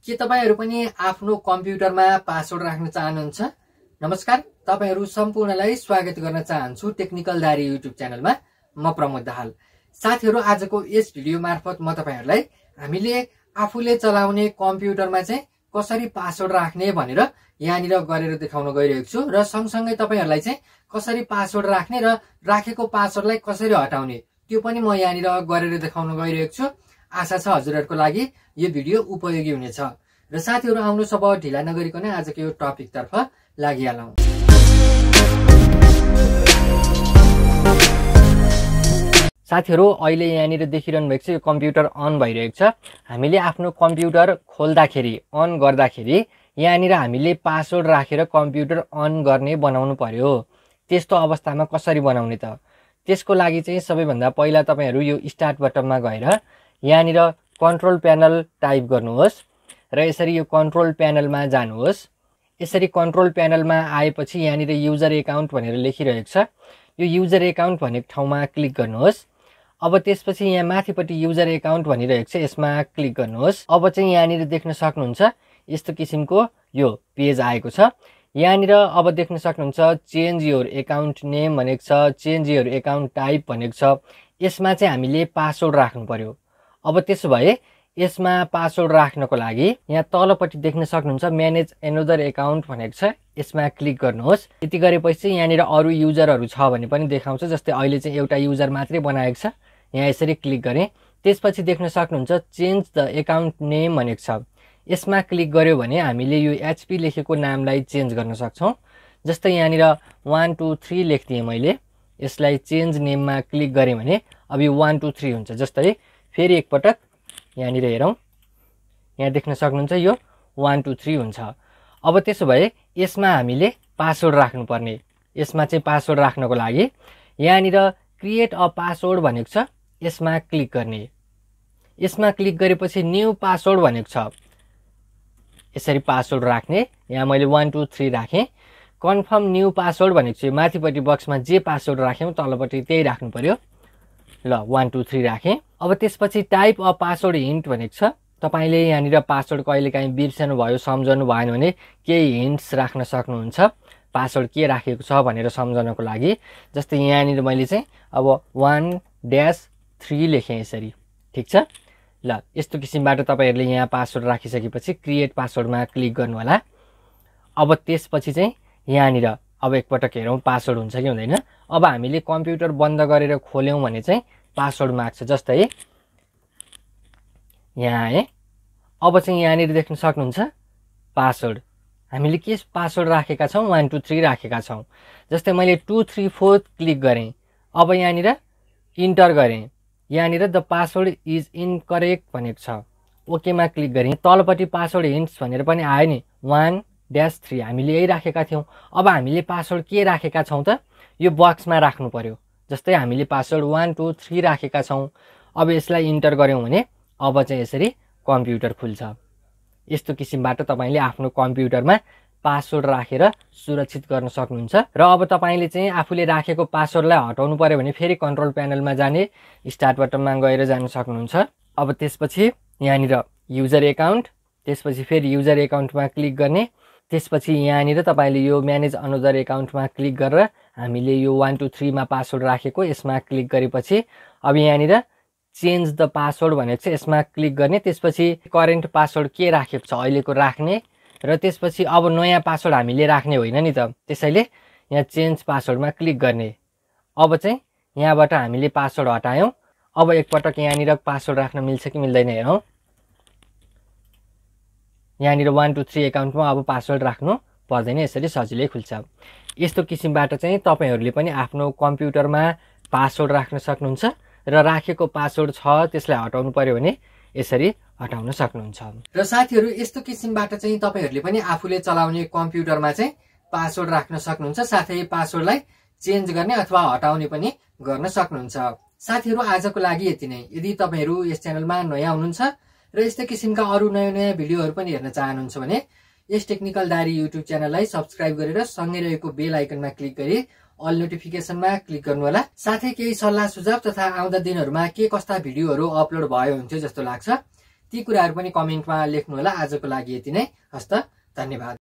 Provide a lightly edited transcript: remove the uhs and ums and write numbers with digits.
के तपाईहरु पनि आफ्नो कम्प्युटरमा पासवर्ड राख्न चाहनुहुन्छ? नमस्कार, तपाईहरु सम्पूर्णलाई स्वागत गर्न चाहन्छु टेक्निकल दारी युट्युब च्यानलमा। म प्रमोद दाहाल। साथीहरु, आजको यस भिडियो मार्फत म तपाईहरुलाई हामीले आफूले चलाउने कम्प्युटरमा चाहिँ कसरी पासवर्ड राख्ने भनेर यहाँनिर गरेर देखाउन गइरहेको छु र सँगसँगै तपाईहरुलाई चाहिँ कसरी पासवर्ड राख्ने र राखेको पासवर्डलाई कसरी हटाउने त्यो पनि म यहाँनिर गरेर देखाउन गइरहेको छु। आशा छ हजुरहरुको लागि यो भिडियो उपयोगी हुनेछ। र साथीहरु, आउनुहोस् अब ढिला नगरिकन आजको यो टपिक तर्फ लागिहालौं। साथीहरु, अहिले यहाँनिर देखिरहनु भएको छ यो कम्प्युटर अन भइरहेको छ। हामीले आफ्नो कम्प्युटर खोल्दाखेरि अन गर्दाखेरि यहाँनिर हामीले पासवर्ड राखेर कम्प्युटर अन गर्ने बनाउनु पर्यो। त्यस्तो अवस्थामा कसरी बनाउने त? त्यसको लागि चाहिँ सबैभन्दा पहिला तपाईहरु यो स्टार्ट बटनमा गएर यहाँनिर कन्ट्रोल प्यानल टाइप गर्नुहोस् र यसरी यो कन्ट्रोल प्यानलमा जानुहोस्। यसरी कन्ट्रोल प्यानलमा आएपछि यहाँनिर युजर एकाउन्ट भनेर लेखिरहेको छ। यो युजर एकाउन्ट भनेको ठाउँमा क्लिक गर्नुहोस्। अब त्यसपछि यहाँ माथिपट्टि युजर एकाउन्ट भनिरहेको छ, यसमा क्लिक गर्नुहोस्। अब चाहिँ यहाँनिर देख्न सक्नुहुन्छ यस्तो किसिमको यो पेज आएको छ। यहाँनिर अब देख्न सक्नुहुन्छ चेन्ज योर एकाउन्ट नेम भनेको छ, चेन्ज योर एकाउन्ट टाइप भनेको छ। यसमा चाहिँ हामीले पासवर्ड राख्नु पर्यो। अब त्यसो भए यसमा पासवर्ड राख्नको लागि यहाँ तलपट्टि देख्न सक्नुहुन्छ म्यानेज एनदर एकाउन्ट भनेको छ, यसमा क्लिक गर्नुहोस्। यति गरेपछि यहाँनिर अरू युजरहरू छ भने पनि देखाउँछ। जस्तै अहिले चाहिँ एउटा युजर मात्रै बनाएको छ, यहाँ यसरी क्लिक गरेँ। त्यसपछि देख्न सक्नुहुन्छ चेन्ज द एकाउन्ट नेम भनेको छ, यसमा क्लिक गर्यो भने हामीले यो एचपी लेखेको नामलाई चेन्ज गर्न सक्छौँ। जस्तै यहाँनिर 1 2 3 लेख्दिएँ मैले, यसलाई चेन्ज नेममा क्लिक गरेँ भने अब यो 1 2 3 हुन्छ। जस्तै फेरि एकपटक यहाँनिर हेरौँ, यहाँ देख्न सक्नुहुन्छ यो 1 2 3 हुन्छ। अब त्यसो भए यसमा हामीले पासवर्ड राख्नुपर्ने। यसमा चाहिँ पासवर्ड राख्नको लागि यहाँनिर क्रिएट अ पासवर्ड भनेको छ, यसमा क्लिक गर्ने। यसमा क्लिक गरेपछि न्यू पासवर्ड भनेको छ, यसरी पासवर्ड राख्ने। यहाँ मैले 1 2 3 राखेँ। कन्फर्म न्यू पासवर्ड भनेको छ, माथिपट्टि बक्समा जे पासवर्ड राख्यौँ तलपट्टि त्यही राख्नु पर्यो। ल 1 2 3 राखेँ। अब त्यसपछि टाइप अ पासवर्ड हिन्ट भनेको छ। तपाईले यहाँनिर पासवर्ड कहिलेकाहीँ बिर्सनु भयो, सम्झनु भएन भने केही हिन्ट्स राख्न सक्नुहुन्छ पासवर्ड के राखेको छ भनेर सम्झनको लागि। जस्तै यहाँनिर मैले चाहिँ अब 1-3 लेखेँ यसरी, ठिक छ। ल यस्तो किसिमबाट तपाईहरुले यहाँ पासवर्ड राखिसकेपछि क्रिएट पासवर्डमा क्लिक गर्नु होला। अब त्यसपछि चाहिँ यहाँनिर अब एकपटक हेरौँ पासवर्ड हुन्छ कि हुँदैन। अब हामीले कम्प्युटर बन्द गरेर खोल्यौँ भने चाहिँ पासवर्ड माग्छ। जस्तै यहाँ आए। अब चाहिँ यहाँनिर देख्न सक्नुहुन्छ पासवर्ड हामीले के पासवर्ड राखेका छौँ, 1 2 3 राखेका छौँ। जस्तै मैले 2 3 4 क्लिक गरेँ। अब यहाँनिर इन्टर गरेँ। यहाँनिर द पासवर्ड इज इनकरेक्ट भनेको छ, ओकेमा क्लिक गरेँ। तलपट्टि पासवर्ड हिन्ट्स भनेर पनि आयो नि, 1-3 हामीले यही राखेका थियौँ। अब हामीले पासवर्ड के राखेका छौँ त, यो बक्समा राख्नु पर्यो। जस्तै हामीले पासवर्ड 1 2 3 राखेका छौँ। अब यसलाई इन्टर गऱ्यौँ भने अब चाहिँ यसरी कम्प्युटर खुल्छ। यस्तो किसिमबाट तपाईले आफ्नो कम्प्युटरमा पासवर्ड राखेर सुरक्षित गर्न सक्नुहुन्छ। र अब तपाईले चाहिँ आफूले राखेको पासवर्डलाई हटाउनु पर्यो भने फेरि कन्ट्रोल प्यानलमा जाने, स्टार्ट बटनमा गएर जान सक्नुहुन्छ। अब त्यसपछि यहाँनिर युजर एकाउन्ट, त्यसपछि फेरि युजर एकाउन्टमा क्लिक गर्ने। त्यसपछि यहाँनिर तपाईले यो म्यानेज अनदर एकाउन्टमा क्लिक गरेर हामीले यो 1 2 3 मा पासवर्ड राखेको यसमा क्लिक गरेपछि अब यहाँनिर चेन्ज द पासवर्ड भनेको छ, यसमा क्लिक गर्ने। त्यसपछि करेन्ट पासवर्ड के राखेको छ अहिलेको राख्ने र त्यसपछि अब नयाँ पासवर्ड हामीले राख्ने होइन नि त, त्यसैले यहाँ चेन्ज पासवर्डमा क्लिक गर्ने। अब चाहिँ यहाँबाट हामीले पासवर्ड हटायौँ। अब एकपटक यहाँनिर पासवर्ड राख्न मिल्छ कि मिल्दैन हेरौँ। यहाँनिर 1 2 3 एकाउन्टमा अब पासवर्ड राख्नु पर्दैन, यसरी सजिलै खुल्छ। यस्तो किसिमबाट चाहिँ तपाईहरुले पनि आफ्नो कम्प्युटरमा पासवर्ड राख्न सक्नुहुन्छ र राखेको पासवर्ड छ त्यसलाई हटाउनु पर्यो भने यसरी हटाउन सक्नुहुन्छ। र साथीहरु, यस्तो किसिमबाट चाहिँ तपाईहरुले पनि आफूले चलाउने कम्प्युटरमा चाहिँ पासवर्ड राख्न सक्नुहुन्छ, साथै पासवर्डलाई चेन्ज गर्ने अथवा हटाउने पनि गर्न सक्नुहुन्छ। साथीहरु, आजको लागि यति नै। यदि तपाईहरु यस च्यानलमा नयाँ हुनुहुन्छ र यस्तै किसिमका अरू नयाँ भिडियोहरू पनि हेर्न चाहनुहुन्छ भने यस टेक्निकल दारी युट्युब च्यानललाई सब्स्क्राइब गरेर सँगै रहेको बेल आइकनमा क्लिक गरी अल नोटिफिकेसनमा क्लिक गर्नु होला। साथै केही सल्लाह सुझाव तथा आउँदा दिनहरुमा के कस्ता भिडियोहरू अपलोड भयो हुन्थ्यो जस्तो लाग्छ ती कुराहरू पनि कमेन्टमा लेख्नु होला। आजको लागि यति नै। हस्त, धन्यवाद।